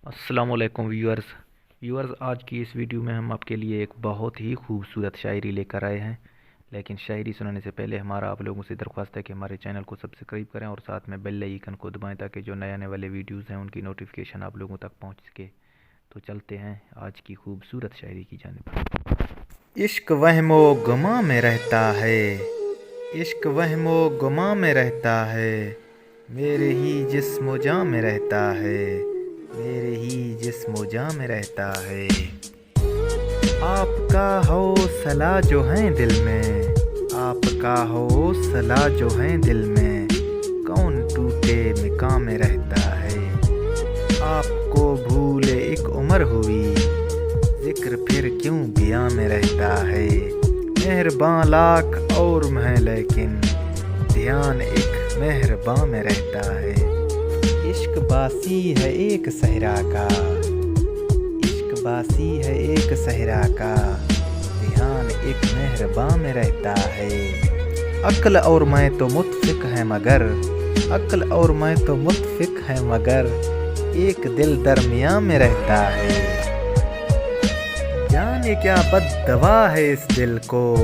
السلام علیکم ویورز آج کی اس ویڈیو میں ہم آپ کے لیے ایک بہت ہی خوبصورت شاعری لے کر آئے ہیں، لیکن شاعری سنانے سے پہلے ہمارا آپ لوگوں سے درخواست ہے کہ ہمارے چینل کو سبسکرائب کریں اور ساتھ میں بیل آئیکن کو دبائیں تاکہ جو نئے آنے والے ویڈیوز ہیں ان کی نوٹیفیکیشن آپ لوگوں تک پہنچ سکے۔ تو چلتے ہیں آج کی خوبصورت شاعری کی جانب۔ عشق وہم و گماں میں رہتا ہے، عشق وہم و گماں میں رہتا ہے، میرے ہی جسم و جاں میں رہتا ہے، میرے ہی جسم و جاں میں رہتا ہے۔ آپ کا حوصلہ جو ہے دل میں، آپ کا حوصلہ جو ہے دل میں، کون ٹوٹے مکاں میں رہتا ہے۔ آپ کو بھولے ایک عمر ہوئی، ذکر پھر کیوں بیاں میں رہتا ہے۔ مہرباں لاکھ اور ہیں لیکن دھیان ایک مہرباں میں رہتا ہے۔ عشق باسی ہے ایک صحرا کا، عشق باسی ہے ایک صحرا کا، دھیان ایک مہرباں میں رہتا ہے۔ عقل اور میں تو متفق ہیں مگر، عقل اور میں تو متفق ہیں مگر، ایک دل درمیاں میں رہتا ہے۔ جانے کیا بد دوا ہے اس دل کو،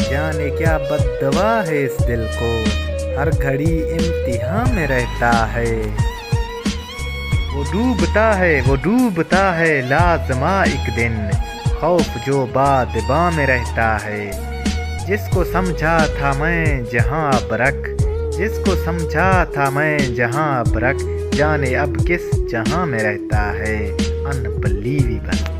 جانے کیا بد دوا ہے اس دل کو، ہر گھڑی امتحان میں رہتا ہے۔ وہ ڈوبتا ہے لازما ایک دن، خوف جو باد باں میں رہتا ہے۔ جس کو سمجھا تھا میں جہاں ابرک، جس کو سمجھا تھا میں جہاں ابرک، جانے اب کس جہاں میں رہتا ہے۔ unbelievable